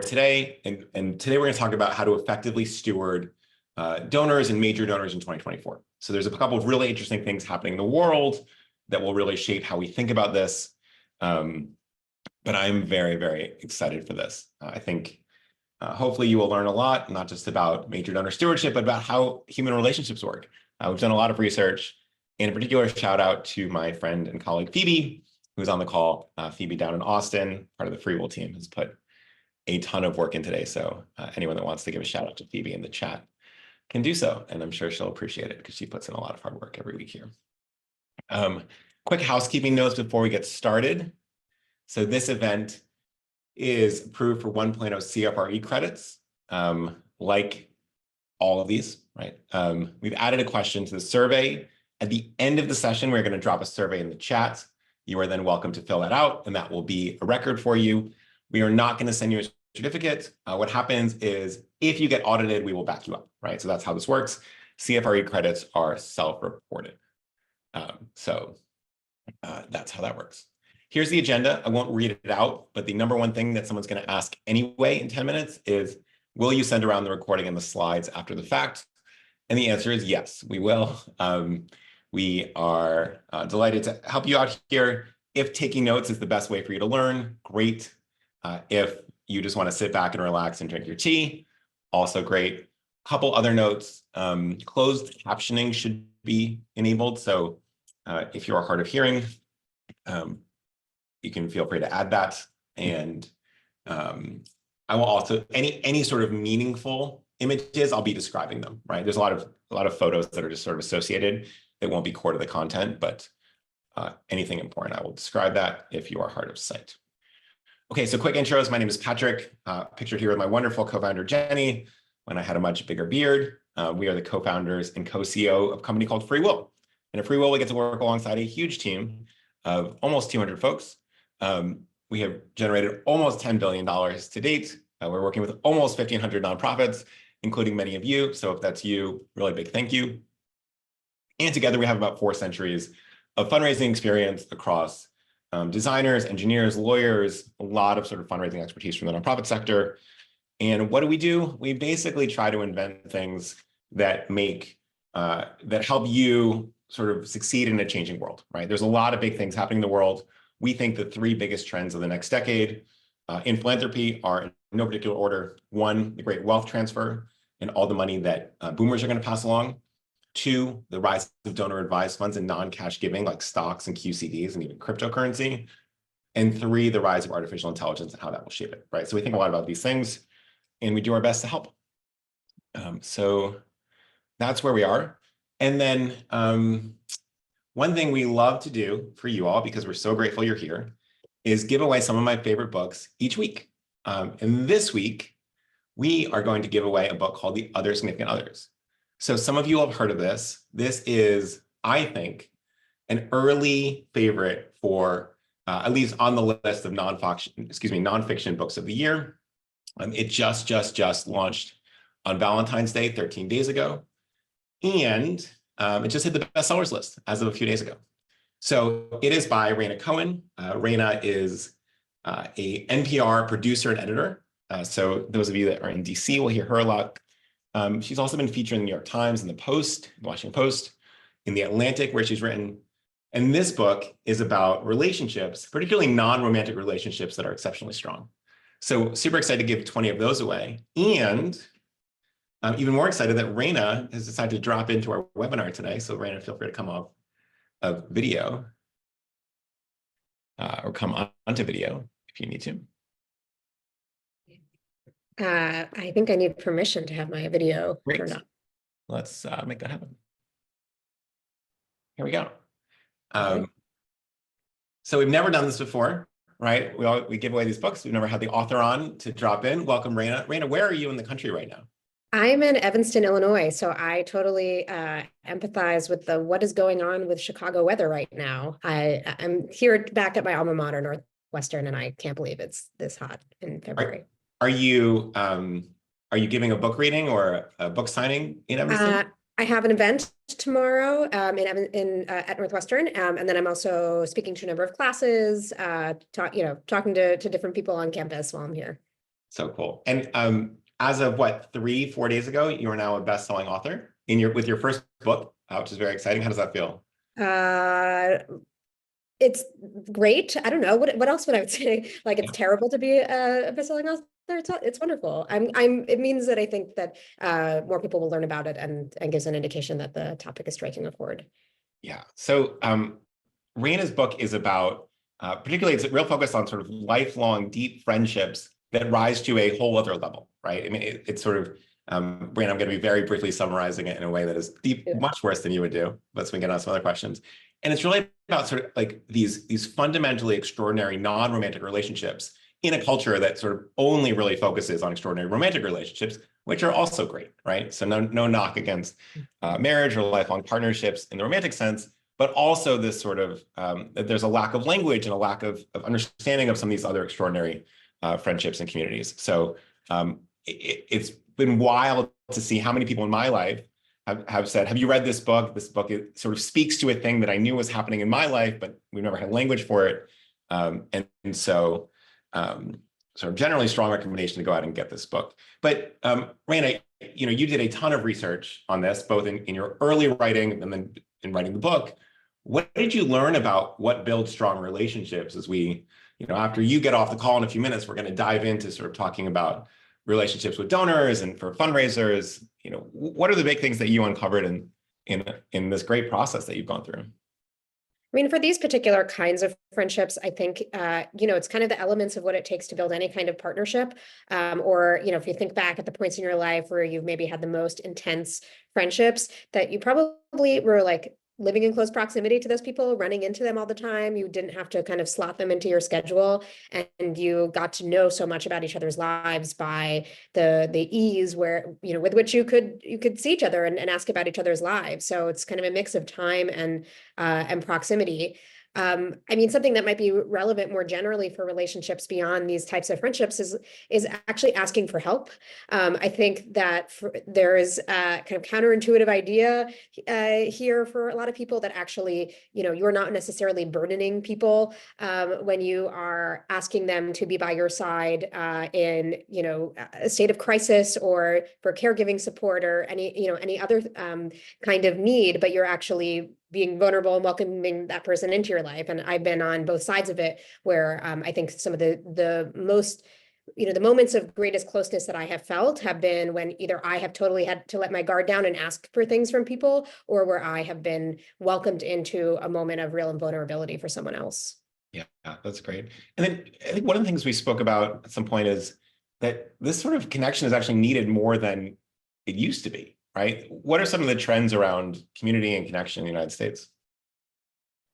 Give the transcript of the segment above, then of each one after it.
today. And today we're going to talk about how to effectively steward donors and major donors in 2024. So there's a couple of really interesting things happening in the world that will really shape how we think about this. But I'm very, very excited for this. I think hopefully you will learn a lot, not just about major donor stewardship, but about how human relationships work. We've done a lot of research. In particular, shout out to my friend and colleague, Phoebe, who's on the call. Phoebe down in Austin, part of the FreeWill team, has put a ton of work in today. So anyone that wants to give a shout out to Phoebe in the chat can do so. And I'm sure she'll appreciate it because she puts in a lot of hard work every week here. Quick housekeeping notes before we get started. So this event is approved for 1.0 CFRE credits, like all of these, right? We've added a question to the survey. At the end of the session, we're going to drop a survey in the chat. You are then welcome to fill that out, and that will be a record for you. We are not going to send you a certificate. What happens is if you get audited, we will back you up, right? So that's how this works. CFRE credits are self-reported. That's how that works. Here's the agenda. I won't read it out, but the number one thing that someone's going to ask anyway in 10 minutes is, will you send around the recording and the slides after the fact? And the answer is yes, we will. We are delighted to help you out here. If taking notes is the best way for you to learn, great. If you just want to sit back and relax and drink your tea, also great. Couple other notes, closed captioning should be enabled. So if you're hard of hearing, you can feel free to add that. And I will also, any sort of meaningful images, I'll be describing them, right? There's a lot of photos that are just sort of associated that won't be core to the content, but anything important, I will describe that if you are hard of sight. Okay, so quick intros. My name is Patrick, pictured here with my wonderful co-founder, Jenny, when I had a much bigger beard. We are the co-founders and co-CEO of a company called FreeWill. And at FreeWill, we get to work alongside a huge team of almost 200 folks. We have generated almost $10 billion to date. We're working with almost 1,500 nonprofits, including many of you. So if that's you, really big thank you. And together we have about 4 centuries of fundraising experience across designers, engineers, lawyers, a lot of sort of fundraising expertise from the nonprofit sector. And what do? We basically try to invent things that that help you sort of succeed in a changing world, right? There's a lot of big things happening in the world. We think the 3 biggest trends of the next decade in philanthropy are in no particular order. 1, the great wealth transfer and all the money that boomers are going to pass along. 2, the rise of donor advised funds and non-cash giving like stocks and QCDs and even cryptocurrency. And 3, the rise of artificial intelligence and how that will shape it, right? So we think a lot about these things and we do our best to help. So that's where we are. And then one thing we love to do for you all, because we're so grateful you're here, is give away some of my favorite books each week. And this week, we are going to give away a book called The Other Significant Others. So some of you have heard of this. This is, I think, an early favorite for at least on the list of nonfiction books of the year. It just launched on Valentine's Day, 13 days ago. And it just hit the bestsellers list as of a few days ago. So it is by Raina Cohen. Raina is a NPR producer and editor. So those of you that are in DC will hear her a lot. She's also been featured in the New York Times, in the Post, the Washington Post, in the Atlantic, where she's written. And this book is about relationships, particularly non-romantic relationships that are exceptionally strong. So super excited to give 20 of those away. And I'm even more excited that Raina has decided to drop into our webinar today. So Raina, feel free to come off of video or come onto video if you need to. I think I need permission to have my video turned on. Let's make that happen. Here we go. So we've never done this before, right? We give away these books. We've never had the author on to drop in. Welcome, Raina. Raina, where are you in the country right now? I'm in Evanston, Illinois, so I totally empathize with what is going on with Chicago weather right now. I'm here back at my alma mater, Northwestern, and I can't believe it's this hot in February. Are you giving a book reading or a book signing in Evanston? I have an event tomorrow at Northwestern, and then I'm also speaking to a number of classes, talking to different people on campus while I'm here. So cool. And as of what, 4 days ago, you are now a best-selling author with your first book, which is very exciting. How does that feel? Uh, it's great. I don't know what else would I would say. Like it's terrible to be a best-selling author. It's wonderful. It means that I think that more people will learn about it and gives an indication that the topic is striking a chord. Yeah. So Raina's book is about particularly it's a real focus on sort of lifelong deep friendships that rise to a whole other level, right? I mean, it's sort of Raina, I'm going to be very briefly summarizing it in a way that is deep, much worse than you would do. Let's we get on some other questions. And it's really about sort of like these fundamentally extraordinary non-romantic relationships in a culture that sort of only really focuses on extraordinary romantic relationships, which are also great, right? So no knock against marriage or lifelong partnerships in the romantic sense, but also this sort of that there's a lack of language and a lack of understanding of some of these other extraordinary friendships and communities. So it's been wild to see how many people in my life have said, have you read this book? This book it sort of speaks to a thing that I knew was happening in my life, but we've never had language for it. And so sort of generally strong recommendation to go out and get this book. But Raina, you did a ton of research on this, both in your early writing and then in writing the book. What did you learn about what builds strong relationships as we, after you get off the call in a few minutes, we're going to dive into sort of talking about relationships with donors and for fundraisers. What are the big things that you uncovered in this great process that you've gone through? I mean, for these particular kinds of friendships, I think, it's kind of the elements of what it takes to build any kind of partnership. Or, if you think back at the points in your life where you've maybe had the most intense friendships, that you probably were like living in close proximity to those people, running into them all the time. You didn't have to kind of slot them into your schedule, and you got to know so much about each other's lives by the ease with which you could see each other and ask about each other's lives. So it's kind of a mix of time and proximity. I mean, something that might be relevant more generally for relationships beyond these types of friendships is actually asking for help. I think that there is a kind of counterintuitive idea here for a lot of people that actually, you're not necessarily burdening people when you are asking them to be by your side in, a state of crisis or for caregiving support or any other kind of need, but you're actually being vulnerable and welcoming that person into your life. And I've been on both sides of it, where I think some of the most, the moments of greatest closeness that I have felt have been when either I have totally had to let my guard down and ask for things from people, or where I have been welcomed into a moment of real vulnerability for someone else. Yeah, that's great. And then I think one of the things we spoke about at some point is that this sort of connection is actually needed more than it used to be. Right? What are some of the trends around community and connection in the United States?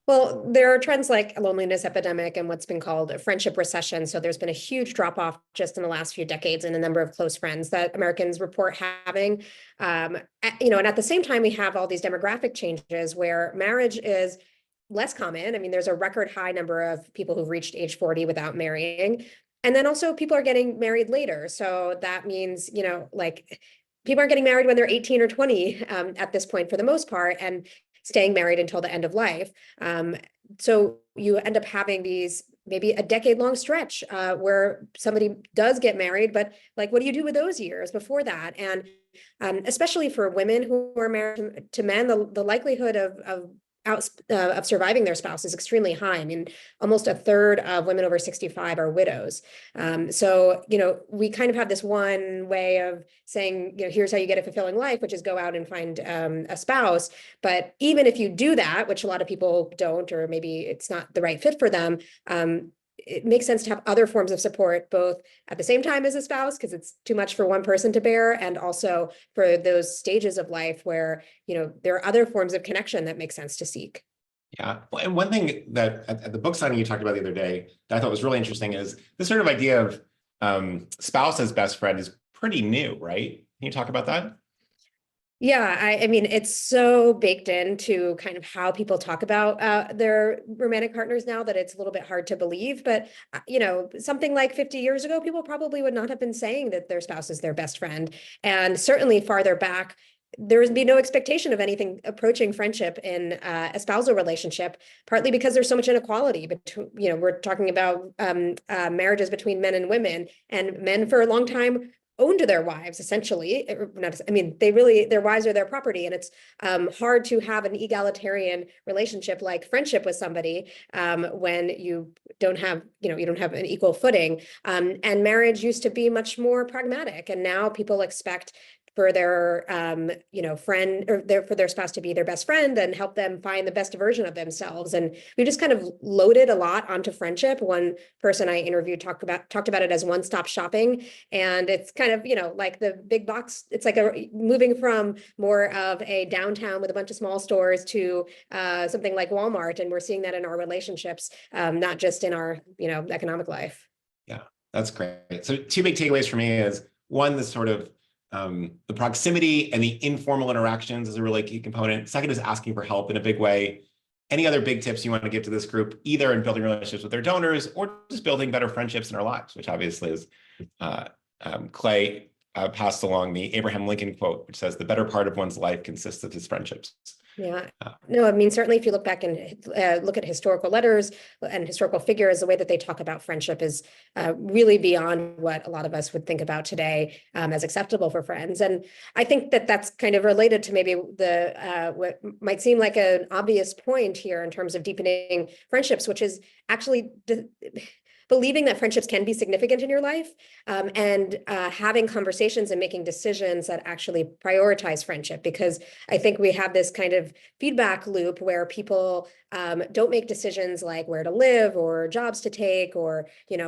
Well, there are trends like a loneliness epidemic and what's been called a friendship recession. So there's been a huge drop off just in the last few decades in the number of close friends that Americans report having. And at the same time, we have all these demographic changes where marriage is less common. I mean, there's a record high number of people who've reached age 40 without marrying. And then also people are getting married later. So that means, people aren't getting married when they're 18 or 20 at this point for the most part, and staying married until the end of life. So you end up having these maybe a decade-long stretch where somebody does get married, but what do you do with those years before that? And especially for women who are married to men, the likelihood of surviving their spouse is extremely high. I mean, almost a third of women over 65 are widows. So, we kind of have this one way of saying, here's how you get a fulfilling life, which is go out and find a spouse. But even if you do that, which a lot of people don't, or maybe it's not the right fit for them, it makes sense to have other forms of support, both at the same time as a spouse, because it's too much for one person to bear, and also for those stages of life where, there are other forms of connection that make sense to seek. Yeah. And one thing that at the book signing you talked about the other day that I thought was really interesting is this sort of idea of spouse as best friend is pretty new, right? Can you talk about that? Yeah, I mean, it's so baked into kind of how people talk about their romantic partners now that it's a little bit hard to believe. But, something like 50 years ago, people probably would not have been saying that their spouse is their best friend. And certainly farther back, there would be no expectation of anything approaching friendship in a spousal relationship, partly because there's so much inequality between, we're talking about marriages between men and women, and men for a long time owned their wives, essentially. Not, I mean, their wives are their property, and it's hard to have an egalitarian relationship like friendship with somebody when you don't have, you don't have an equal footing. And marriage used to be much more pragmatic, and now people expect for their friend, or for their spouse to be their best friend and help them find the best version of themselves. And we just kind of loaded a lot onto friendship. One person I interviewed talked about it as one-stop shopping, and it's kind of like the big box. It's like moving from more of a downtown with a bunch of small stores to something like Walmart, and we're seeing that in our relationships, not just in our economic life. Yeah, that's great. So two big takeaways for me is one, the sort of the proximity and the informal interactions is a really key component. Second is asking for help in a big way. Any other big tips you want to give to this group, either in building relationships with their donors or just building better friendships in our lives, which obviously is Clay passed along the Abraham Lincoln quote, which says the better part of one's life consists of his friendships. Yeah, no, I mean, certainly if you look back and look at historical letters and historical figures, the way that they talk about friendship is really beyond what a lot of us would think about today as acceptable for friends. And I think that that's kind of related to maybe what might seem like an obvious point here in terms of deepening friendships, which is actually believing that friendships can be significant in your life, and having conversations and making decisions that actually prioritize friendship. Because I think we have this kind of feedback loop where people don't make decisions like where to live or jobs to take, or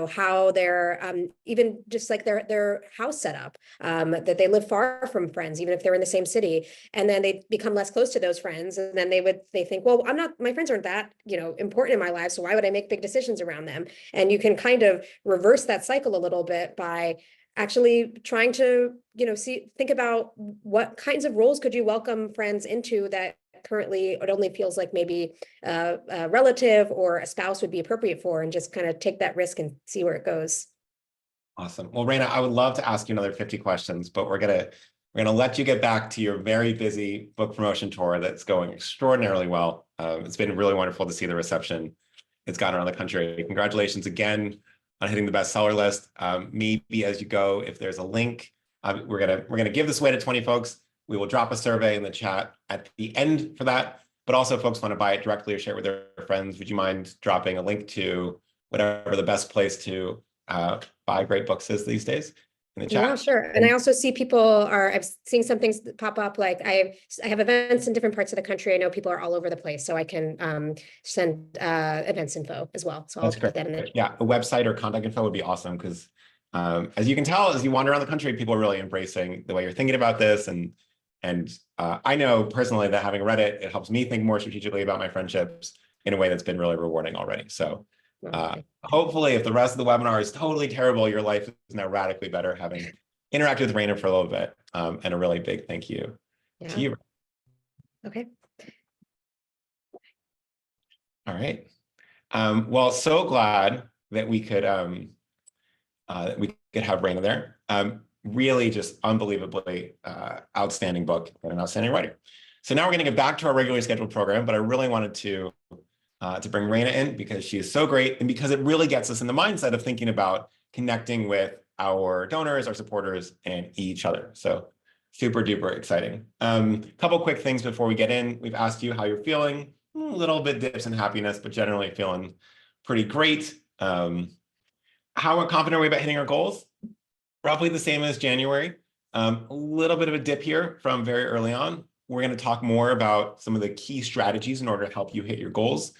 how they're even just like their house setup, that they live far from friends, even if they're in the same city, and then they become less close to those friends, and then they think, well, my friends aren't that important in my life, so why would I make big decisions around them? And you can kind of reverse that cycle a little bit by actually trying to think about what kinds of roles could you welcome friends into that currently it only feels like maybe a relative or a spouse would be appropriate for, and just kind of take that risk and see where it goes. Awesome. Well, Raina, I would love to ask you another 50 questions, but we're gonna let you get back to your very busy book promotion tour that's going extraordinarily well. It's been really wonderful to see the reception it's gotten around the country. Congratulations again on hitting the bestseller list. Maybe as you go, if there's a link, we're gonna give this away to 20 folks. We will drop a survey in the chat at the end for that. But also, if folks want to buy it directly or share it with their friends, would you mind dropping a link to whatever the best place to buy great books is these days in the chat? Yeah, sure. And I also see I've seen some things pop up, like I have events in different parts of the country. I know people are all over the place, so I can send events info as well. So I'll put that in there. Yeah, a website or contact info would be awesome, because as you can tell, as you wander around the country, people are really embracing the way you're thinking about this. And I know personally that having read it, it helps me think more strategically about my friendships in a way that's been really rewarding already. So hopefully, if the rest of the webinar is totally terrible, your life is now radically better having interacted with Raina for a little bit. And a really big thank you to you. Okay. All right. Well, so glad that we could have Raina there. Really just unbelievably outstanding book and an outstanding writer. So now we're going to get back to our regularly scheduled program, but I really wanted to bring Raina in because she is so great, and because it really gets us in the mindset of thinking about connecting with our donors, our supporters, and each other. So super duper exciting. Couple quick things before we get in. We've asked you how you're feeling. A little bit dips in happiness, but generally feeling pretty great. How confident are we about hitting our goals? Roughly the same as January. A little bit of a dip here from very early on. We're going to talk more about some of the key strategies in order to help you hit your goals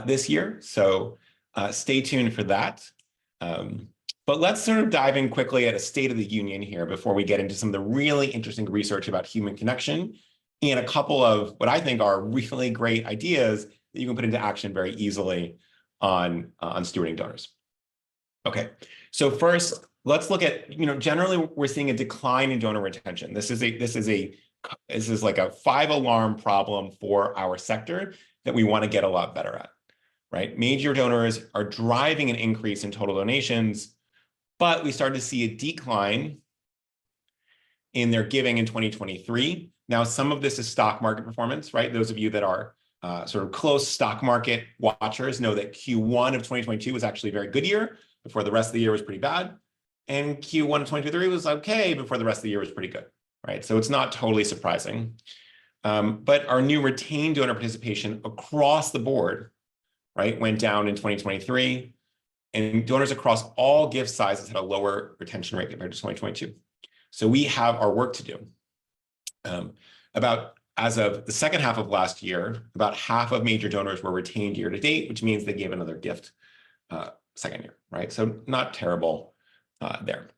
this year. So stay tuned for that. But let's sort of dive in quickly at a state of the union here before we get into some of the really interesting research about human connection and a couple of what I think are really great ideas that you can put into action very easily on stewarding donors. Okay, so first, let's look at, generally we're seeing a decline in donor retention. This is like a 5-alarm problem for our sector that we want to get a lot better at, right? Major donors are driving an increase in total donations, but we started to see a decline in their giving in 2023. Now, some of this is stock market performance, right? Those of you that are sort of close stock market watchers know that Q1 of 2022 was actually a very good year before the rest of the year was pretty bad. And Q1 of 2023 was okay before the rest of the year was pretty good, right? So it's not totally surprising. But our new retained donor participation across the board, right, went down in 2023. And donors across all gift sizes had a lower retention rate compared to 2022. So we have our work to do. As of the second half of last year, about half of major donors were retained year to date, which means they gave another gift second year, right? So not terrible there.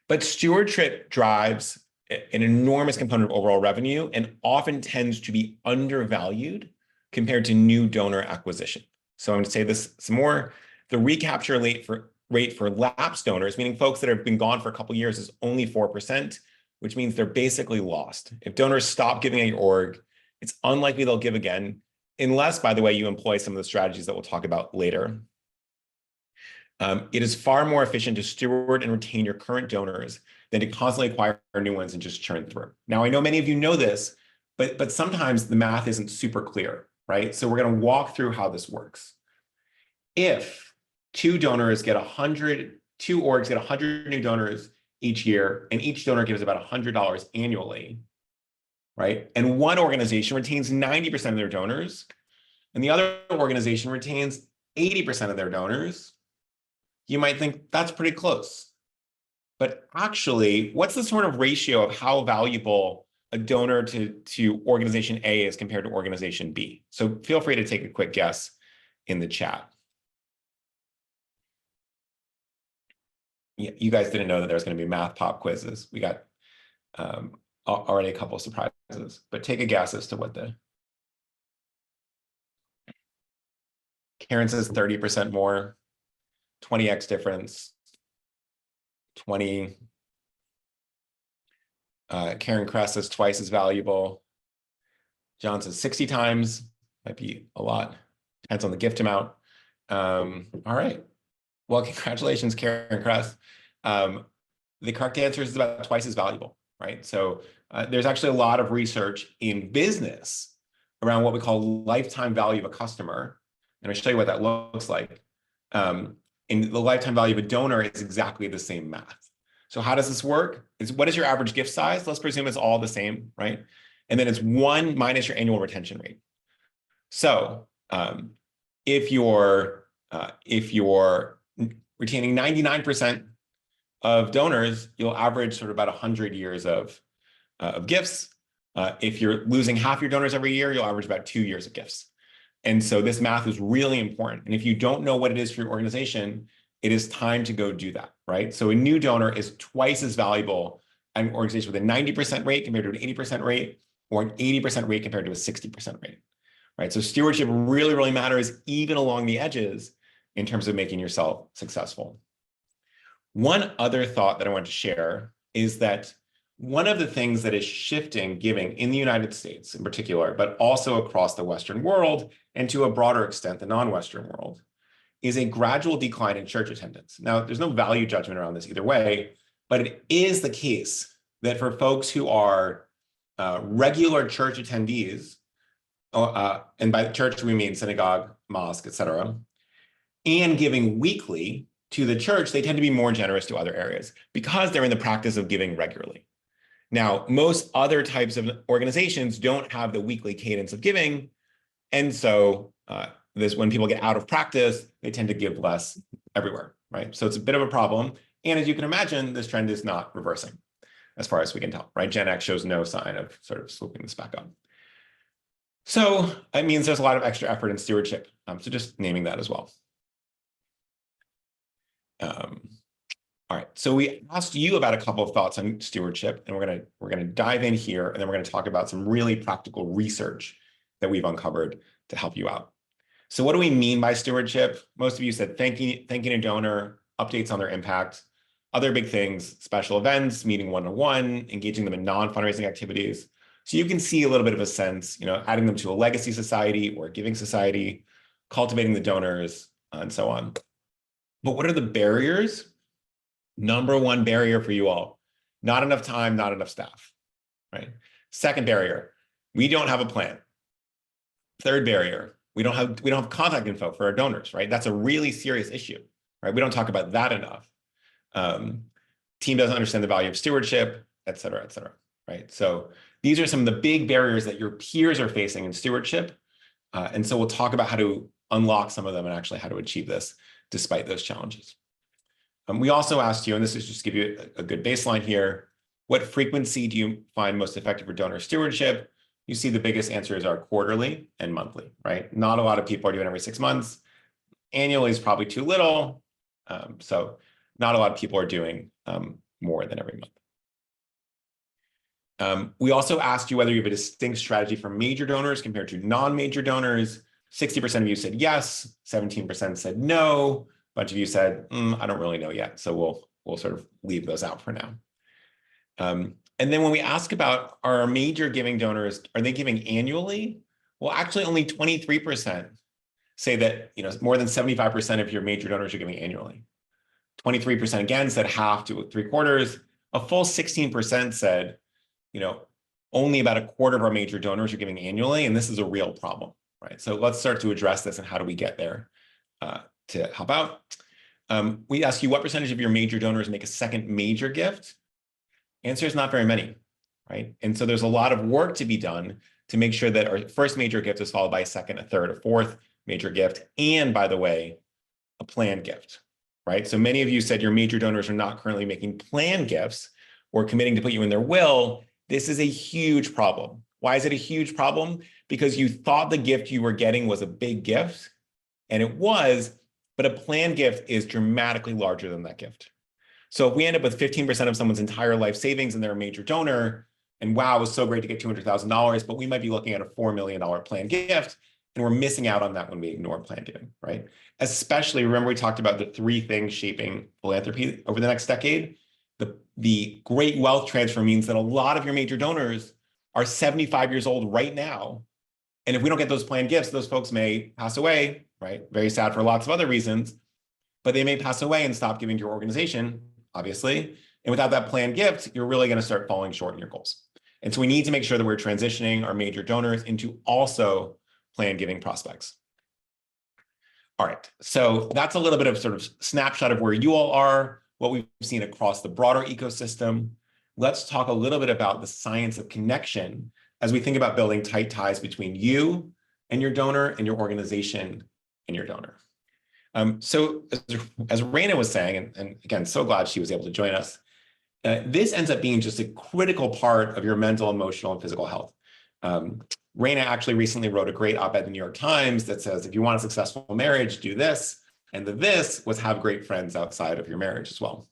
But stewardship drives an enormous component of overall revenue and often tends to be undervalued compared to new donor acquisition. So I'm going to say this some more. The recapture rate for lapsed donors, meaning folks that have been gone for a couple of years, is only 4%, which means they're basically lost. If donors stop giving at your org, it's unlikely they'll give again, unless, by the way, you employ some of the strategies that we'll talk about later. It is far more efficient to steward and retain your current donors than to constantly acquire new ones and just churn through. Now, I know many of you know this, but sometimes the math isn't super clear, right? So we're going to walk through how this works. If two orgs get 100 new donors each year, and each donor gives about $100 annually, right? And one organization retains 90% of their donors, and the other organization retains 80% of their donors, you might think that's pretty close. But actually, what's the sort of ratio of how valuable a donor to organization A is compared to organization B? So feel free to take a quick guess in the chat. Yeah, you guys didn't know that there was going to be math pop quizzes. We got already a couple of surprises, but take a guess as to what the... Karen says 30% more, 20x difference, 20. Karen Kress says twice as valuable. John says 60 times, might be a lot, depends on the gift amount. All right. Well, congratulations, Karen Kress. The correct answer is about twice as valuable, right? So there's actually a lot of research in business around what we call lifetime value of a customer. And I'll show you what that looks like. In the lifetime value of a donor is exactly the same math. So how does this work? What is your average gift size? Let's presume it's all the same, right? And then it's 1 minus your annual retention rate. So if you're retaining 99% of donors, you'll average sort of about 100 years of gifts. If you're losing half your donors every year, you'll average about 2 years of gifts. And so this math is really important. And if you don't know what it is for your organization, it is time to go do that, right? So a new donor is twice as valuable an organization with a 90% rate compared to an 80% rate, or an 80% rate compared to a 60% rate, right? So stewardship really, really matters even along the edges in terms of making yourself successful. One other thought that I want to share is that one of the things that is shifting giving in the United States in particular, but also across the Western world, and to a broader extent, the non-Western world, is a gradual decline in church attendance. Now, there's no value judgment around this either way, but it is the case that for folks who are regular church attendees, and by church we mean synagogue, mosque, etc., and giving weekly to the church, they tend to be more generous to other areas because they're in the practice of giving regularly. Now, most other types of organizations don't have the weekly cadence of giving. And so when people get out of practice, they tend to give less everywhere, right? So it's a bit of a problem. And as you can imagine, this trend is not reversing as far as we can tell, right? Gen X shows no sign of sort of swooping this back up. So it means there's a lot of extra effort in stewardship. So just naming that as well. All right, so we asked you about a couple of thoughts on stewardship, and we're gonna dive in here, and then we're gonna talk about some really practical research that we've uncovered to help you out. So what do we mean by stewardship? Most of you said thanking a donor, updates on their impact, other big things, special events, meeting one-on-one, engaging them in non-fundraising activities. So you can see a little bit of a sense, adding them to a legacy society or a giving society, cultivating the donors, and so on. But what are the barriers? Number one barrier for you all, Not enough time, not enough staff, right? Second barrier, we don't have a plan. Third barrier, we don't have contact info for our donors, right? That's a really serious issue, right? We don't talk about that enough. Team doesn't understand the value of stewardship, et cetera, right? So these are some of the big barriers that your peers are facing in stewardship. And so we'll talk about how to unlock some of them and actually how to achieve this despite those challenges. We also asked you, and this is just to give you a good baseline here, what frequency do you find most effective for donor stewardship? You see the biggest answers are quarterly and monthly, right? Not a lot of people are doing every 6 months. Annually is probably too little. So not a lot of people are doing more than every month. We also asked you whether you have a distinct strategy for major donors compared to non-major donors. 60% of you said yes, 17% said no. A bunch of you said, I don't really know yet. So we'll sort of leave those out for now. And then when we ask about our major giving donors, are they giving annually? Well, actually only 23% say that, more than 75% of your major donors are giving annually. 23% again said half to 3/4. A full 16% said, only about a quarter of our major donors are giving annually, and this is a real problem, right? So let's start to address this and how do we get there to help out. We ask you what percentage of your major donors make a second major gift. Answer is not very many, right? And so there's a lot of work to be done to make sure that our first major gift is followed by a second, a third, a fourth major gift, and by the way, a planned gift, right? So many of you said your major donors are not currently making planned gifts or committing to put you in their will. This is a huge problem. Why is it a huge problem? Because you thought the gift you were getting was a big gift, and it was, but a planned gift is dramatically larger than that gift. So if we end up with 15% of someone's entire life savings and they're a major donor, and wow, it was so great to get $200,000, but we might be looking at a $4 million planned gift, and we're missing out on that when we ignore planned giving, right? Especially, remember we talked about the 3 things shaping philanthropy over the next decade. The great wealth transfer means that a lot of your major donors are 75 years old right now. And if we don't get those planned gifts, those folks may pass away, right? Very sad for lots of other reasons, but they may pass away and stop giving to your organization, obviously. And without that planned gift, you're really going to start falling short in your goals. And so we need to make sure that we're transitioning our major donors into also planned giving prospects. All right, so that's a little bit of sort of snapshot of where you all are, what we've seen across the broader ecosystem. Let's talk a little bit about the science of connection as we think about building tight ties between you and your donor and your organization and your donor. So as Raina was saying, and again, so glad she was able to join us, this ends up being just a critical part of your mental, emotional, and physical health. Raina actually recently wrote a great op-ed in the New York Times that says, if you want a successful marriage, do this. And the this was have great friends outside of your marriage as well.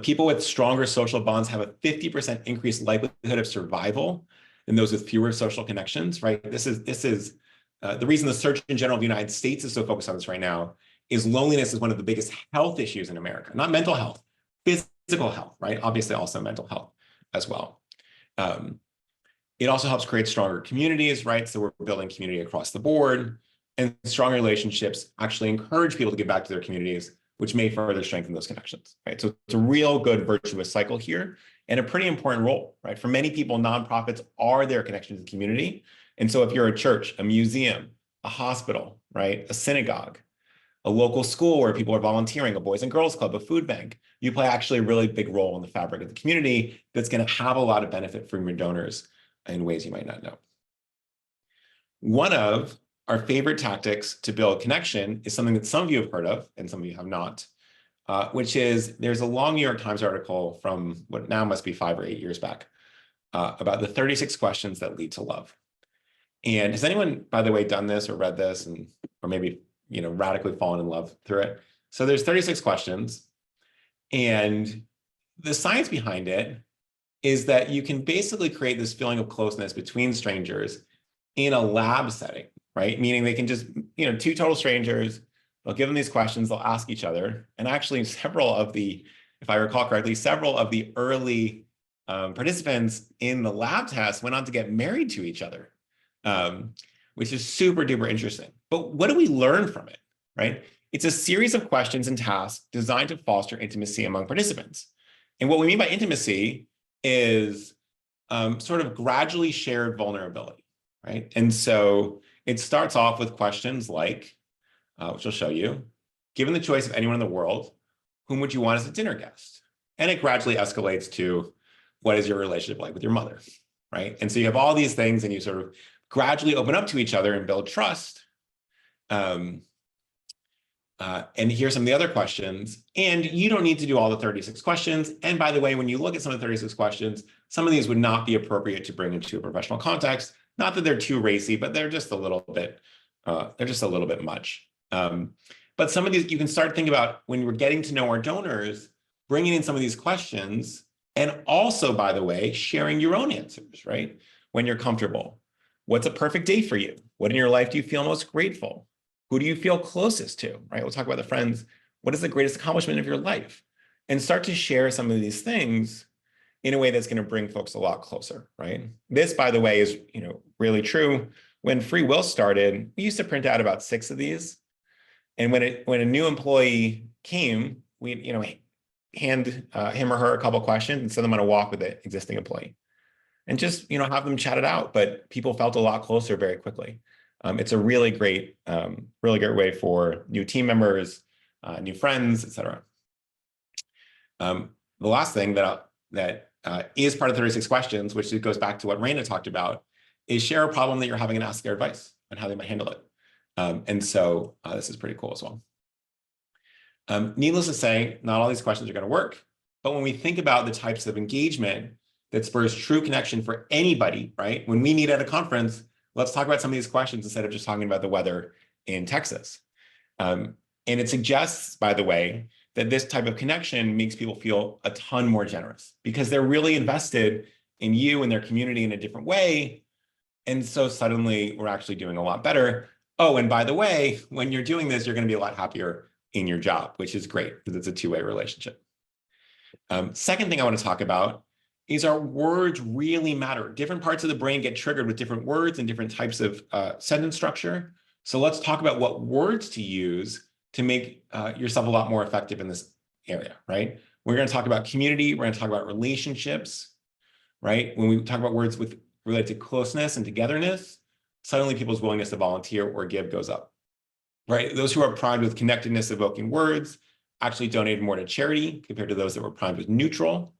People with stronger social bonds have a 50% increased likelihood of survival than those with fewer social connections, right? This is the reason the Surgeon General of the United States is so focused on this right now is loneliness is one of the biggest health issues in America, not mental health, physical health, right? Obviously also mental health as well. It also helps create stronger communities, right? So we're building community across the board, and stronger relationships actually encourage people to give back to their communities, which may further strengthen those connections, right? So it's a real good virtuous cycle here and a pretty important role, right? For many people, nonprofits are their connection to the community. And so if you're a church, a museum, a hospital, right? A synagogue, a local school where people are volunteering, a Boys and Girls Club, a food bank, you play actually a really big role in the fabric of the community that's going to have a lot of benefit from your donors in ways you might not know. One of our favorite tactics to build connection is something that some of you have heard of and some of you have not, which is there's a long New York Times article from what now must be 5 or 8 years back about the 36 questions that lead to love. And has anyone, by the way, done this or read this and or maybe radically fallen in love through it? So there's 36 questions, and the science behind it is that you can basically create this feeling of closeness between strangers in a lab setting, right? Meaning they can just, 2 total strangers, they'll give them these questions, they'll ask each other. And actually if I recall correctly, several of the early participants in the lab test went on to get married to each other, which is super duper interesting. But what do we learn from it, right? It's a series of questions and tasks designed to foster intimacy among participants. And what we mean by intimacy is sort of gradually shared vulnerability, right? And so it starts off with questions like, which I'll show you, given the choice of anyone in the world, whom would you want as a dinner guest? And it gradually escalates to, what is your relationship like with your mother, right? And so you have all these things and you sort of gradually open up to each other and build trust. And here's some of the other questions. And you don't need to do all the 36 questions. And by the way, when you look at some of the 36 questions, some of these would not be appropriate to bring into a professional context. Not that they're too racy, but they're just a little bit, much. But some of these, you can start thinking about when we're getting to know our donors, bringing in some of these questions, and also, by the way, sharing your own answers, right? When you're comfortable. What's a perfect day for you? What in your life do you feel most grateful? Who do you feel closest to, right? We'll talk about the friends. What is the greatest accomplishment of your life? And start to share some of these things in a way that's going to bring folks a lot closer, right? This, by the way, is really true. When FreeWill started, we used to print out about 6 of these. And when a new employee came, we hand him or her a couple of questions and send them on a walk with the existing employee. And just have them chat it out. But people felt a lot closer very quickly. It's a really great way for new team members, new friends, et cetera. The last thing that is part of 36 questions, which goes back to what Raina talked about, is share a problem that you're having and ask their advice on how they might handle it. And so this is pretty cool as well. Needless to say, not all these questions are going to work. But when we think about the types of engagement that spurs true connection for anybody, right? When we meet at a conference, let's talk about some of these questions instead of just talking about the weather in Texas. And it suggests, by the way, that this type of connection makes people feel a ton more generous because they're really invested in you and their community in a different way. And so suddenly we're actually doing a lot better. Oh, and by the way, when you're doing this, you're going to be a lot happier in your job, which is great because it's a two-way relationship. Second thing I want to talk about is our words really matter. Different parts of the brain get triggered with different words and different types of sentence structure. So let's talk about what words to use to make yourself a lot more effective in this area, right? We're going to talk about community. We're going to talk about relationships, right? When we talk about words related to closeness and togetherness, suddenly people's willingness to volunteer or give goes up, right? Those who are primed with connectedness evoking words actually donated more to charity compared to those that were primed with neutral.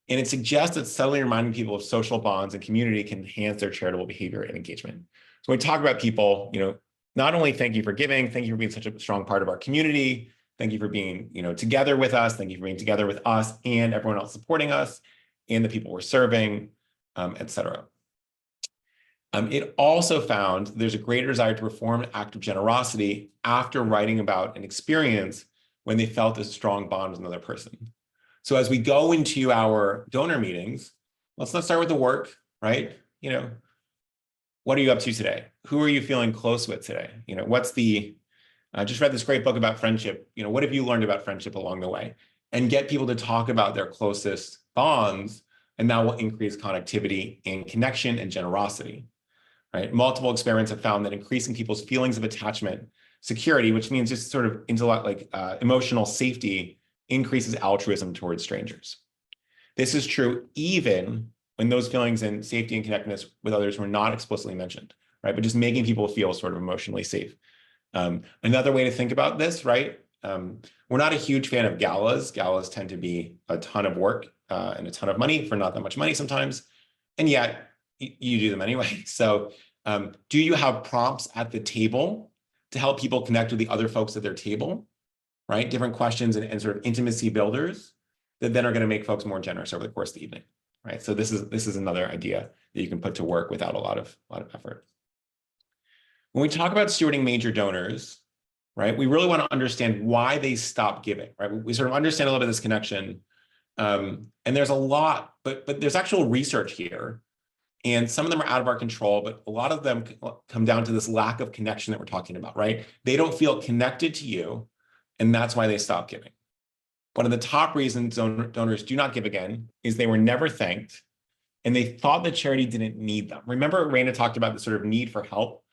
And it suggests that subtly reminding people of social bonds and community can enhance their charitable behavior and engagement. So when we talk about people, not only thank you for giving, thank you for being such a strong part of our community, thank you for being, together with us, thank you for being together with us and everyone else supporting us and the people we're serving, et cetera. It also found there's a greater desire to perform an act of generosity after writing about an experience when they felt a strong bond with another person. So as we go into our donor meetings, let's not start with the work, right? What are you up to today? Who are you feeling close with today? What's I just read this great book about friendship. What have you learned about friendship along the way? And get people to talk about their closest bonds, and that will increase connectivity and connection and generosity, right? Multiple experiments have found that increasing people's feelings of attachment, security, which means just sort of emotional safety, increases altruism towards strangers. This is true even when those feelings and safety and connectedness with others were not explicitly mentioned, right? But just making people feel sort of emotionally safe. Another way to think about this, right? We're not a huge fan of galas. Galas tend to be a ton of work and a ton of money for not that much money sometimes. And yet you do them anyway. So do you have prompts at the table to help people connect with the other folks at their table, right? Different questions and sort of intimacy builders that then are going to make folks more generous over the course of the evening, right? So this is another idea that you can put to work without a lot of effort. When we talk about stewarding major donors, right, we really want to understand why they stop giving, right? We sort of understand a little bit of this connection, and there's a lot, but there's actual research here, and some of them are out of our control, but a lot of them come down to this lack of connection that we're talking about, right? They don't feel connected to you, and that's why they stop giving. One of the top reasons donors do not give again is they were never thanked, and they thought the charity didn't need them. Remember, Raina talked about the sort of need for help.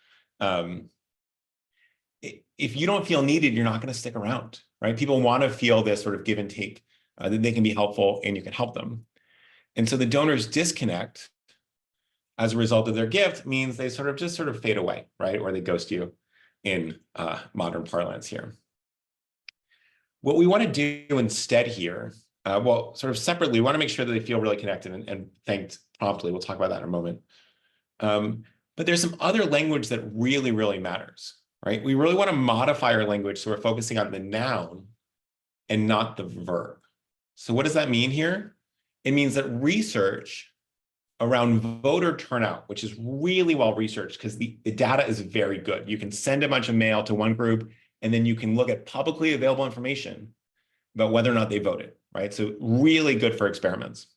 If you don't feel needed, you're not going to stick around, right? People want to feel this sort of give and take that they can be helpful and you can help them. And so the donors disconnect as a result of their gift means they just fade away, right? Or they ghost you in modern parlance here. What we want to do instead here, well, sort of separately, we want to make sure that they feel really connected and thanked promptly. We'll talk about that in a moment. But there's some other language that really, really matters, right? We really want to modify our language so we're focusing on the noun and not the verb. So what does that mean here? It means that research around voter turnout, which is really well researched because the data is very good. You can send a bunch of mail to one group, and then you can look at publicly available information about whether or not they voted, right? So really good for experiments.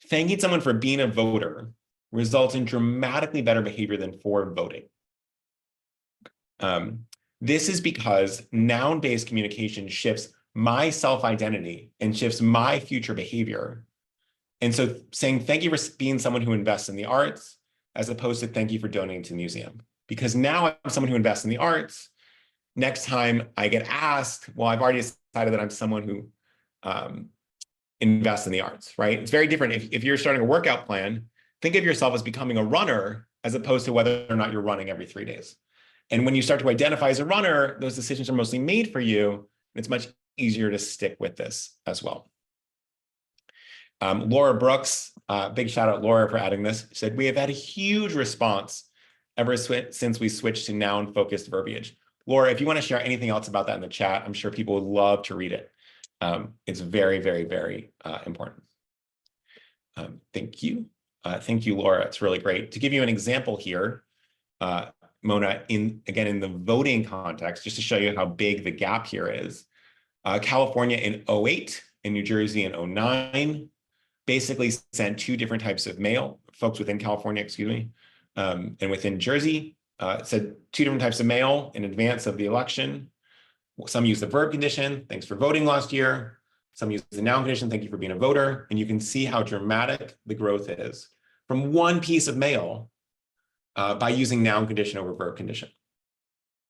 Thanking someone for being a voter results in dramatically better behavior than for voting. This is because noun-based communication shifts my self-identity and shifts my future behavior. And so saying thank you for being someone who invests in the arts, as opposed to thank you for donating to the museum. Because now I'm someone who invests in the arts. Next time I get asked, well, I've already decided that I'm someone who invests in the arts, right? It's very different. If you're starting a workout plan, think of yourself as becoming a runner as opposed to whether or not you're running every 3 days. And when you start to identify as a runner, those decisions are mostly made for you. And it's much easier to stick with this as well. Laura Brooks, big shout out Laura for adding this, said, we have had a huge response ever since we switched to noun-focused verbiage. Laura, if you want to share anything else about that in the chat, I'm sure people would love to read it. It's very, very, very important. Thank you. Thank you, Laura. It's really great. To give you an example here, Mona, in the voting context, just to show you how big the gap here is, California in 2008 and New Jersey in 2009 basically sent 2 different types of mail, folks within California, excuse me, and within Jersey, said 2 different types of mail in advance of the election. Some use the verb condition, thanks for voting last year. Some use the noun condition, thank you for being a voter. And you can see how dramatic the growth is from one piece of mail by using noun condition over verb condition,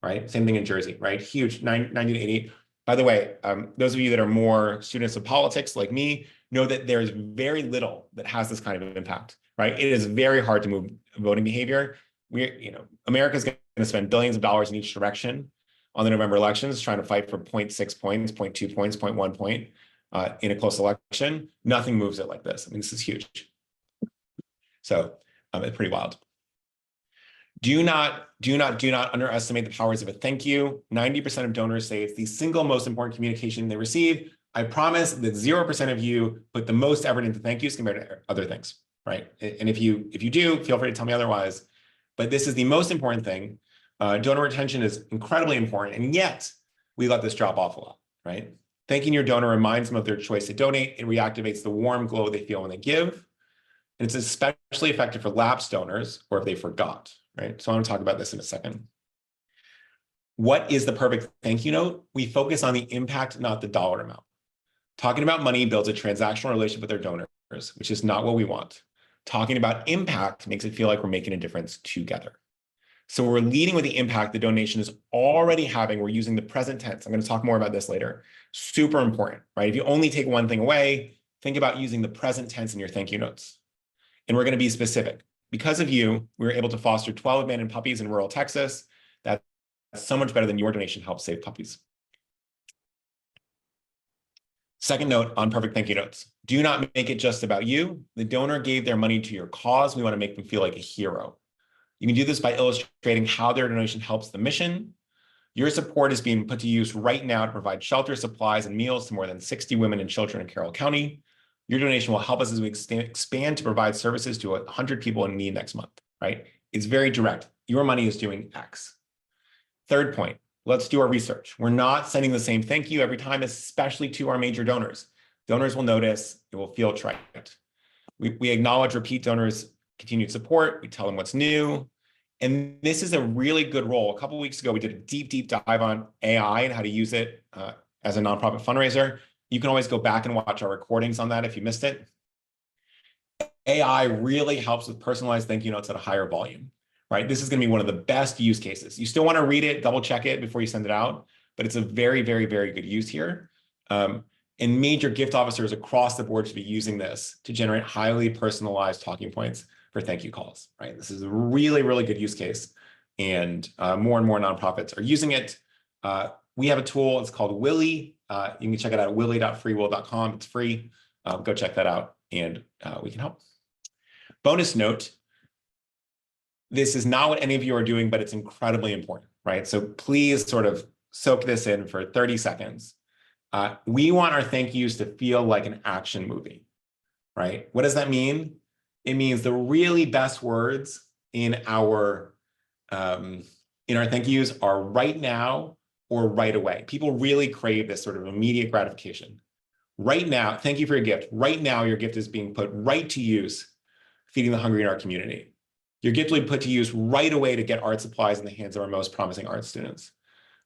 right? Same thing in Jersey, right? Huge, 90 to 80. By the way, those of you that are more students of politics like me know that there's very little that has this kind of impact, right? It is very hard to move voting behavior. America's going to spend billions of dollars in each direction on the November elections, trying to fight for 0.6 points, 0.2 points, 0.1 point in a close election. Nothing moves it like this. I mean, this is huge. So it's pretty wild. Do not underestimate the powers of a thank you. 90% of donors say it's the single most important communication they receive. I promise that 0% of you put the most effort into thank yous compared to other things, right? And if you do, feel free to tell me otherwise. But this is the most important thing. Donor retention is incredibly important, and yet we let this drop off a lot, right? Thanking your donor reminds them of their choice to donate. It reactivates the warm glow they feel when they give. And it's especially effective for lapsed donors or if they forgot, right? So I want to talk about this in a second. What is the perfect thank you note? We focus on the impact, not the dollar amount. Talking about money builds a transactional relationship with their donors, which is not what we want. Talking about impact makes it feel like we're making a difference together. So we're leading with the impact the donation is already having. We're using the present tense. I'm going to talk more about this later. Super important, right? If you only take one thing away, think about using the present tense in your thank you notes. And we're going to be specific. Because of you, we were able to foster 12 abandoned puppies in rural Texas. That's so much better than your donation helped save puppies. Second note on perfect thank you notes. Do not make it just about you. The donor gave their money to your cause. We want to make them feel like a hero. You can do this by illustrating how their donation helps the mission. Your support is being put to use right now to provide shelter, supplies, and meals to more than 60 women and children in Carroll County. Your donation will help us as we expand to provide services to 100 people in need next month, right? It's very direct. Your money is doing X. Third point, let's do our research. We're not sending the same thank you every time, especially to our major donors. Donors will notice, it will feel trite. We acknowledge repeat donors' continued support. We tell them what's new. And this is a really good role. A couple of weeks ago, we did a deep dive on AI and how to use it as a nonprofit fundraiser. You can always go back and watch our recordings on that if you missed it. AI really helps with personalized thank you notes at a higher volume, right? This is going to be one of the best use cases. You still want to read it, double check it before you send it out, but it's a very, very, very good use here. And major gift officers across the board should be using this to generate highly personalized talking points for thank you calls, right? This is a really, really good use case. And more and more nonprofits are using it. We have a tool, it's called Willy. You can check it out at willy.freewill.com. It's free. Go check that out and we can help. Bonus note, this is not what any of you are doing, but it's incredibly important, right? So please sort of soak this in for 30 seconds. We want our thank yous to feel like an action movie, right? What does that mean? It means the really best words in our thank yous are right now or right away. People really crave this sort of immediate gratification. Right now, thank you for your gift. Right now, your gift is being put right to use, feeding the hungry in our community. Your gift will be put to use right away to get art supplies in the hands of our most promising art students.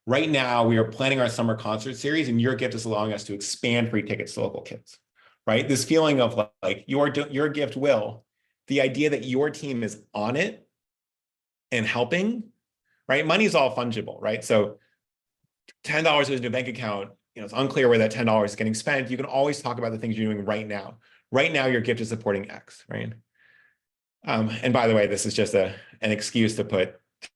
Right now, we are planning our summer concert series, and your gift is allowing us to expand free tickets to local kids, right? This feeling of like your gift will, the idea that your team is on it and helping, right? Money is all fungible, right? So $10 goes into a bank account, it's unclear where that $10 is getting spent. You can always talk about the things you're doing right now. Right now, your gift is supporting X, right? And by the way, this is just an excuse to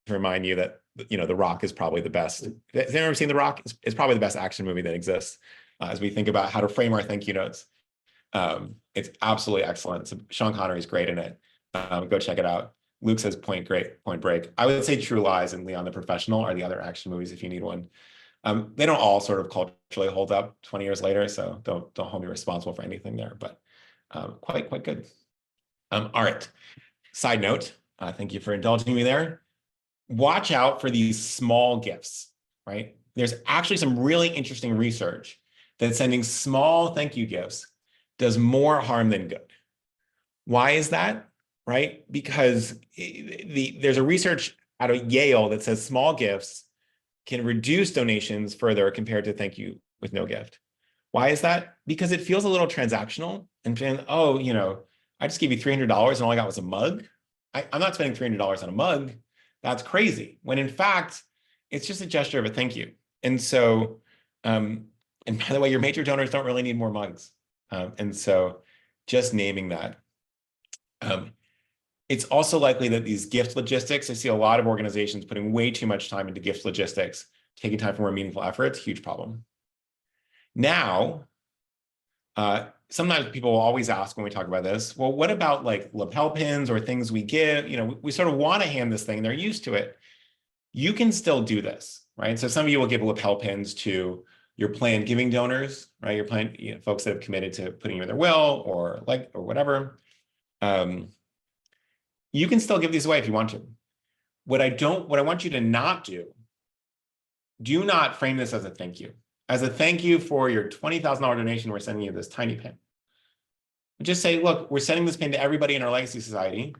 remind you that The Rock is probably the best. Has anyone ever seen The Rock? It's probably the best action movie that exists as we think about how to frame our thank you notes. It's absolutely excellent. So Sean Connery is great in it. Go check it out. Luke says Point Break. I would say True Lies and Leon the Professional are the other action movies if you need one. They don't all sort of culturally hold up 20 years later, so don't hold me responsible for anything there, but quite good. All right. Side note, thank you for indulging me there. Watch out for these small gifts, right? There's actually some really interesting research that sending small thank you gifts does more harm than good. Why is that, right? Because there's a research out of Yale that says small gifts can reduce donations further compared to thank you with no gift. Why is that? Because it feels a little transactional and saying, oh, I just gave you $300 and all I got was a mug. I'm not spending $300 on a mug. That's crazy. When in fact, it's just a gesture of a thank you. And so, and by the way, your major donors don't really need more mugs. And so just naming that. It's also likely that these gift logistics, I see a lot of organizations putting way too much time into gift logistics, taking time for more meaningful efforts, huge problem. Now, sometimes people will always ask when we talk about this, well, what about like lapel pins or things we give? We sort of want to hand this thing, they're used to it. You can still do this, right? So some of you will give lapel pins to your planned giving donors, right? Your planned folks that have committed to putting you in their will or whatever. You can still give these away if you want to. What I want you to not do not frame this as a thank you. As a thank you for your $20,000 donation, we're sending you this tiny pin. Just say, look, we're sending this pin to everybody in our legacy society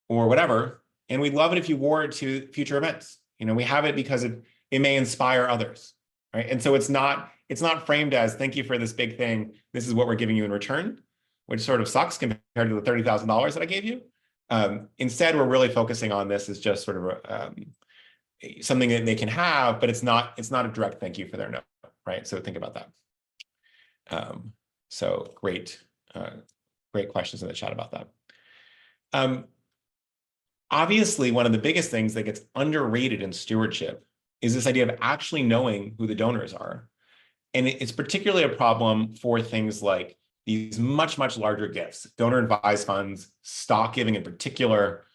or whatever, and we'd love it if you wore it to future events. We have it because it may inspire others, right? And so it's not framed as thank you for this big thing. This is what we're giving you in return, which sort of sucks compared to the $30,000 that I gave you. Instead, we're really focusing on this as just sort of something that they can have, but it's not a direct thank you for their note, right? So think about that. So great questions in the chat about that. Obviously, one of the biggest things that gets underrated in stewardship is this idea of actually knowing who the donors are. And it's particularly a problem for things like these much larger gifts, donor advised funds, stock giving in particular,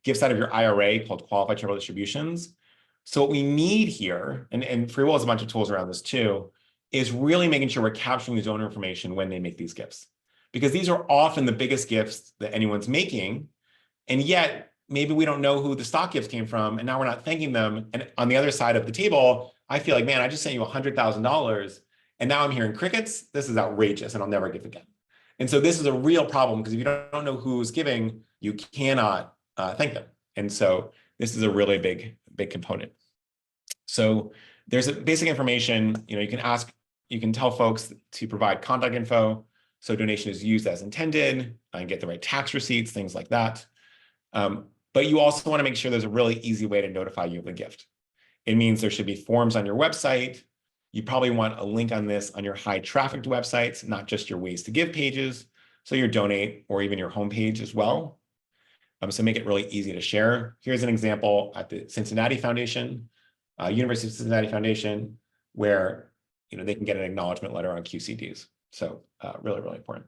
gifts out of your IRA called qualified charitable distributions. So what we need here, and FreeWill has a bunch of tools around this too, is really making sure we're capturing the donor information when they make these gifts. Because these are often the biggest gifts that anyone's making, and yet maybe we don't know who the stock gifts came from, and now we're not thanking them. And on the other side of the table, I feel like, man, I just sent you $100,000, and now I'm hearing crickets. This is outrageous, and I'll never give again. And so this is a real problem, because if you don't know who's giving, you cannot thank them. And so this is a really big component. So there's a basic information, you can tell folks to provide contact info, so donation is used as intended, and get the right tax receipts, things like that. But you also want to make sure there's a really easy way to notify you of the gift. It means there should be forms on your website. You probably want a link on this on your high trafficked websites, not just your ways to give pages. So your donate or even your homepage as well. So make it really easy to share. Here's an example at the Cincinnati Foundation, University of Cincinnati Foundation, where they can get an acknowledgement letter on QCDs. So really, really important.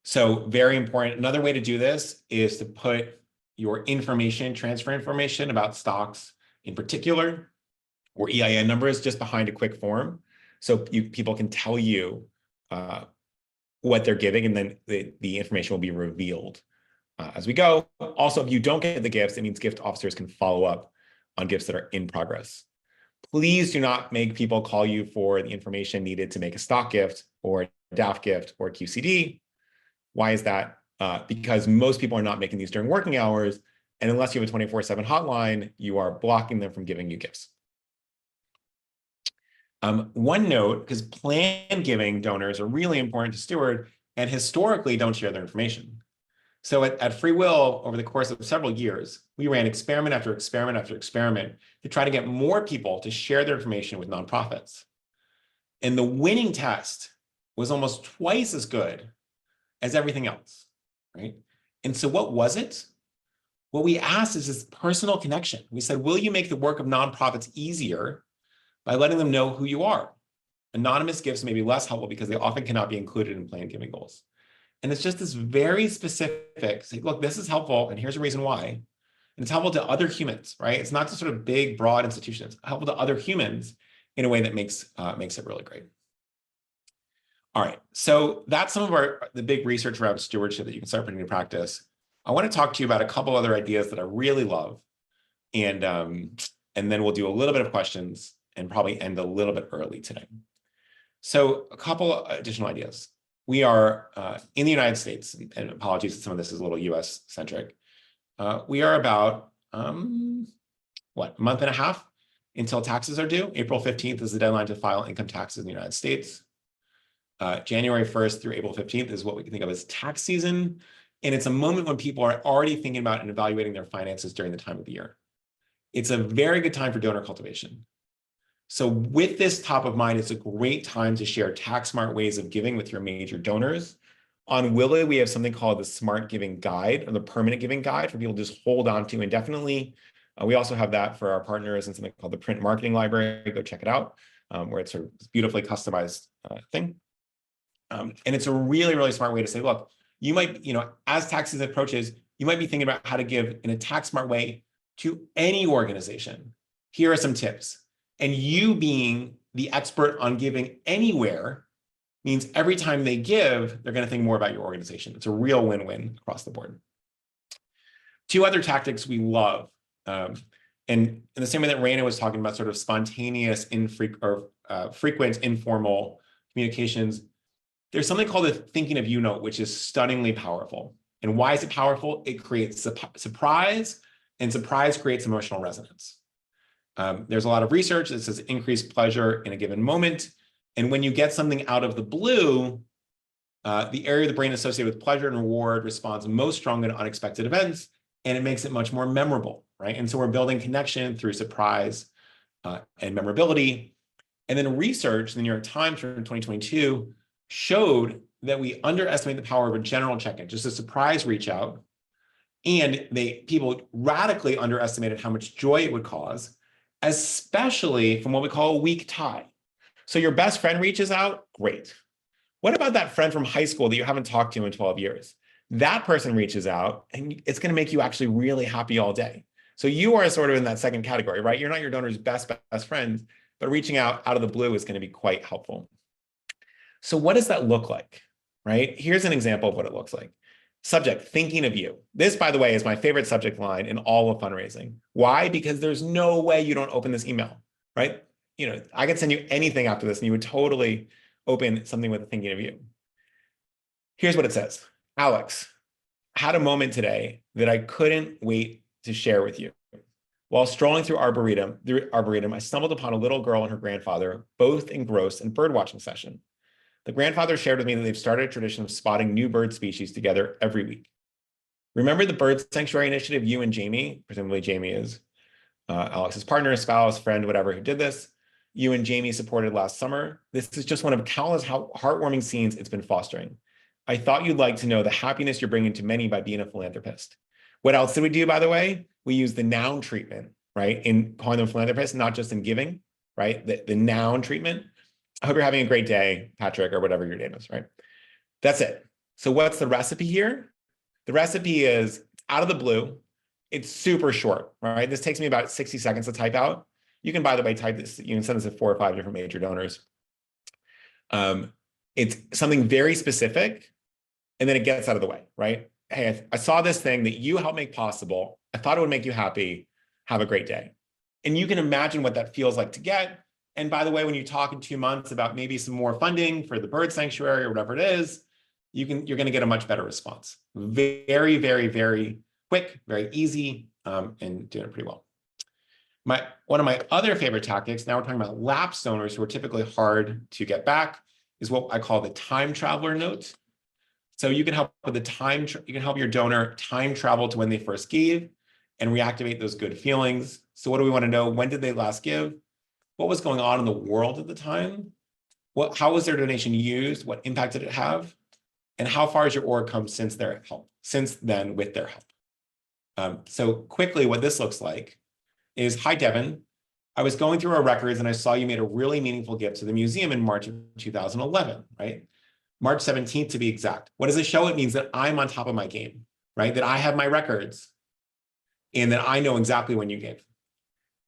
So very important. Another way to do this is to put your information, transfer information about stocks in particular, or EIN numbers just behind a quick form. So people can tell you what they're giving, and then the information will be revealed as we go. Also, if you don't get the gifts, it means gift officers can follow up on gifts that are in progress. Please do not make people call you for the information needed to make a stock gift or a DAF gift or a QCD. Why is that? Because most people are not making these during working hours. And unless you have a 24/7 hotline, you are blocking them from giving you gifts. One note, because planned giving donors are really important to steward and historically don't share their information. So at FreeWill, over the course of several years, we ran experiment after experiment after experiment to try to get more people to share their information with nonprofits. And the winning test was almost twice as good as everything else, right? And so what was it? What we asked is this personal connection. We said, will you make the work of nonprofits easier by letting them know who you are? Anonymous gifts may be less helpful because they often cannot be included in planned giving goals. And it's just this very specific, say, look, this is helpful, and here's a reason why. And it's helpful to other humans, right? It's not just sort of big, broad institutions. It's helpful to other humans in a way that makes it really great. All right, so that's some of the big research around stewardship that you can start putting into practice. I want to talk to you about a couple other ideas that I really love, and then we'll do a little bit of questions and probably end a little bit early today. So a couple additional ideas. We are in the United States, and apologies if some of this is a little US centric. We are about, a month and a half until taxes are due. April 15th is the deadline to file income taxes in the United States. January 1st through April 15th is what we can think of as tax season. And it's a moment when people are already thinking about and evaluating their finances during the time of the year. It's a very good time for donor cultivation. So with this top of mind, it's a great time to share tax smart ways of giving with your major donors. On Willow, we have something called the Smart Giving Guide, or the Permanent Giving Guide, for people to just hold on to indefinitely. We also have that for our partners in something called the Print Marketing Library. Go check it out, where it's sort of this beautifully customized thing. And it's a really, really smart way to say, look, you might, as tax season approaches, you might be thinking about how to give in a tax smart way to any organization. Here are some tips. And you being the expert on giving anywhere means every time they give, they're going to think more about your organization. It's a real win-win across the board. Two other tactics we love, and in the same way that Raina was talking about sort of spontaneous, frequent, informal communications, there's something called the thinking of you note, which is stunningly powerful. And why is it powerful? It creates surprise, and surprise creates emotional resonance. There's a lot of research that says increased pleasure in a given moment. And when you get something out of the blue, the area of the brain associated with pleasure and reward responds most strongly to unexpected events, and it makes it much more memorable, right? And so we're building connection through surprise and memorability. And then research in the New York Times from 2022 showed that we underestimate the power of a general check-in, just a surprise reach out. And people radically underestimated how much joy it would cause, especially from what we call a weak tie. So your best friend reaches out, great. What about that friend from high school that you haven't talked to in 12 years? That person reaches out, and it's going to make you actually really happy all day. So you are sort of in that second category, right? You're not your donor's best friend, but reaching out of the blue is going to be quite helpful. So what does that look like, right? Here's an example of what it looks like. Subject, thinking of you. This, by the way, is my favorite subject line in all of fundraising. Why? Because there's no way you don't open this email, right? I could send you anything after this and you would totally open something with a thinking of you. Here's what it says. Alex, had a moment today that I couldn't wait to share with you. While strolling through Arboretum, I stumbled upon a little girl and her grandfather, both engrossed in birdwatching session. The grandfather shared with me that they've started a tradition of spotting new bird species together every week. Remember the bird sanctuary initiative you and Jamie, presumably Jamie is, Alex's partner, spouse, friend, whatever, who did this. You and Jamie supported last summer. This is just one of countless heartwarming scenes it's been fostering. I thought you'd like to know the happiness you're bringing to many by being a philanthropist. What else did we do, by the way? We use the noun treatment, right? In calling them philanthropists, not just in giving, right? The noun treatment. I hope you're having a great day, Patrick, or whatever your name is, right? That's it. So what's the recipe here? The recipe is out of the blue. It's super short, right? This takes me about 60 seconds to type out. You can, by the way, type this, you can send this to 4 or 5 different major donors. It's something very specific, and then it gets out of the way, right? Hey, I saw this thing that you helped make possible. I thought it would make you happy. Have a great day. And you can imagine what that feels like to get. And by the way, when you talk in 2 months about maybe some more funding for the bird sanctuary or whatever it is, you're going to get a much better response. Very, very, very quick, very easy, and doing it pretty well. One of my other favorite tactics, now we're talking about lapsed donors who are typically hard to get back, is what I call the time traveler note. So you can help with you can help your donor time travel to when they first gave and reactivate those good feelings. So what do we want to know? When did they last give? What was going on in the world at the time? How was their donation used? What impact did it have? And how far has your org come since then with their help? So quickly, what this looks like is, hi, Devin. I was going through our records and I saw you made a really meaningful gift to the museum in March of 2011, right? March 17th to be exact. What does it show? It means that I'm on top of my game, right? That I have my records and that I know exactly when you gave.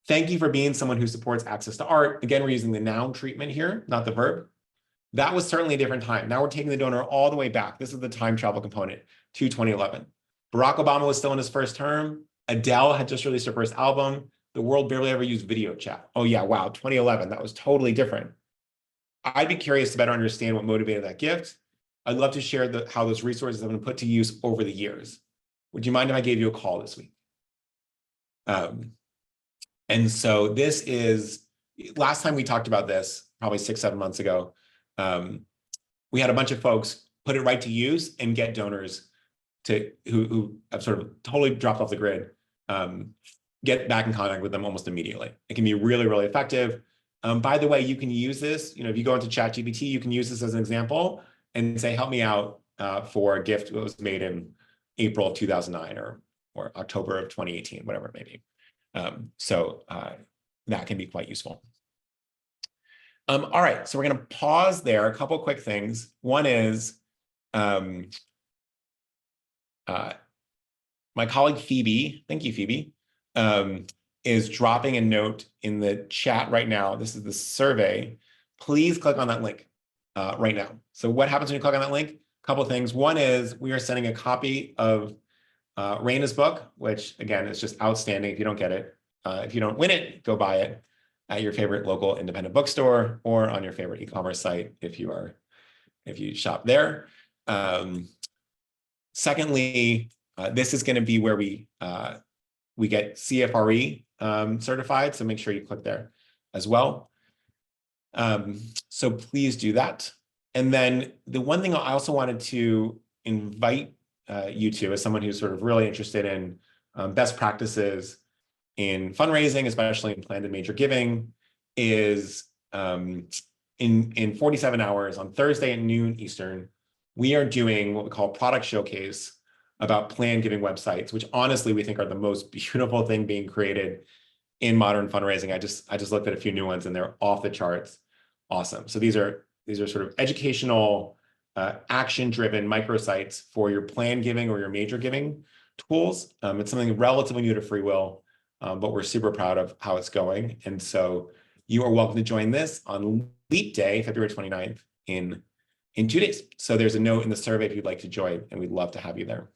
Thank you for being someone who supports access to art. Again, we're using the noun treatment here, not the verb. That was certainly a different time. Now we're taking the donor all the way back. This is the time travel component to 2011. Barack Obama was still in his first term. Adele had just released her first album. The world barely ever used video chat. Oh yeah, wow, 2011, that was totally different. I'd be curious to better understand what motivated that gift. I'd love to share how those resources have been put to use over the years. Would you mind if I gave you a call this week? And so this is, last time we talked about this, probably 6-7 months ago, we had a bunch of folks put it right to use and get donors who have sort of totally dropped off the grid, get back in contact with them almost immediately. It can be really, really effective. By the way, you can use this, if you go into ChatGPT, you can use this as an example and say, help me out for a gift that was made in April of 2009 or October of 2018, whatever it may be. So that can be quite useful. All right, so we're going to pause there. A couple quick things. One is my colleague Phoebe, thank you, Phoebe, is dropping a note in the chat right now. This is the survey. Please click on that link right now. So what happens when you click on that link? A couple of things. One is we are sending a copy of Raina's book, which again is just outstanding. If you don't get it, if you don't win it, go buy it at your favorite local independent bookstore or on your favorite e-commerce site if you shop there. Secondly, this is going to be where we get CFRE certified, so make sure you click there as well. So please do that. And then the one thing I also wanted to invite you to, as someone who's sort of really interested in best practices in fundraising, especially in planned and major giving, is in 47 hours on Thursday at noon Eastern, we are doing what we call product showcase about planned giving websites, which honestly we think are the most beautiful thing being created in modern fundraising. I just looked at a few new ones and they're off the charts. Awesome. So these are sort of educational, action-driven microsites for your planned giving or your major giving tools. It's something relatively new to FreeWill, but we're super proud of how it's going. And so you are welcome to join this on Leap Day, February 29th in 2 days. So there's a note in the survey if you'd like to join, and we'd love to have you there.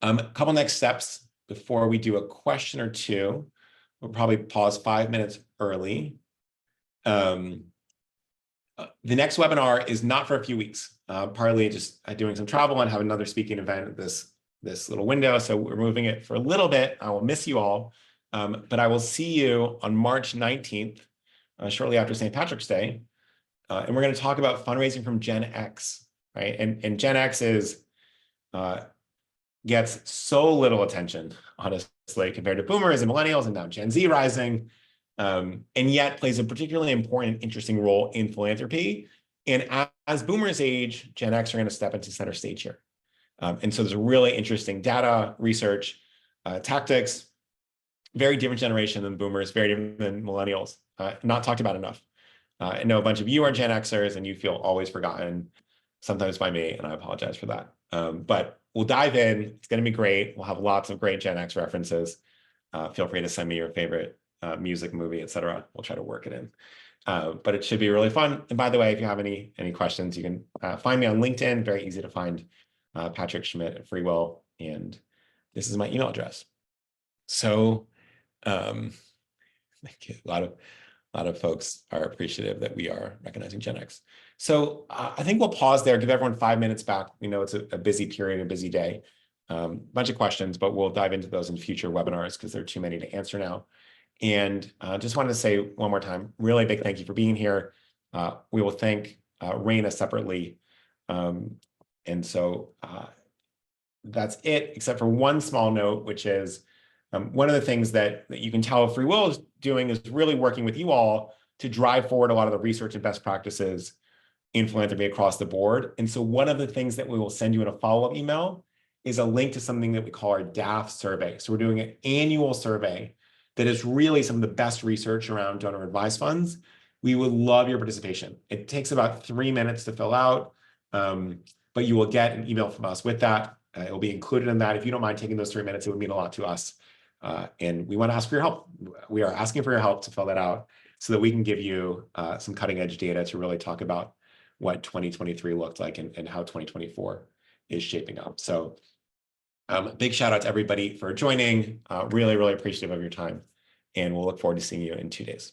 A couple next steps before we do a question or two. We'll probably pause 5 minutes early. The next webinar is not for a few weeks, partly just doing some travel and have another speaking event at this little window. So we're moving it for a little bit. I will miss you all, but I will see you on March 19th, shortly after St. Patrick's Day. And we're going to talk about fundraising from Gen X, right? And Gen X is gets so little attention, honestly, compared to boomers and millennials and now Gen Z rising, and yet plays a particularly important and interesting role in philanthropy. And as boomers age, Gen X are going to step into center stage here. And so there's really interesting data, research, tactics, very different generation than boomers, very different than millennials, not talked about enough. I know a bunch of you are Gen Xers and you feel always forgotten, sometimes by me, and I apologize for that. But we'll dive in. It's going to be great. We'll have lots of great Gen X references. Feel free to send me your favorite music, movie, etc. We'll try to work it in. But it should be really fun. And by the way, if you have any questions, you can find me on LinkedIn. Very easy to find. Patrick Schmitt at FreeWill, and this is my email address. So, thank you. A lot of folks are appreciative that we are recognizing Gen X. So I think we'll pause there, give everyone 5 minutes back. We know it's a busy period, a busy day. Bunch of questions, but we'll dive into those in future webinars because there are too many to answer now. And just wanted to say one more time, really big thank you for being here. We will thank Raina separately. And so that's it, except for one small note, which is one of the things that you can tell FreeWill is doing is really working with you all to drive forward a lot of the research and best practices in philanthropy across the board. And so one of the things that we will send you in a follow-up email is a link to something that we call our DAF survey. So we're doing an annual survey that is really some of the best research around donor advised funds. We would love your participation. It takes about 3 minutes to fill out. But you will get an email from us with that. It will be included in that. If you don't mind taking those 3 minutes, it would mean a lot to us. And we want to ask for your help. We are asking for your help to fill that out so that we can give you some cutting edge data to really talk about what 2023 looked like and how 2024 is shaping up. So big shout out to everybody for joining. Really, really appreciative of your time. And we'll look forward to seeing you in 2 days.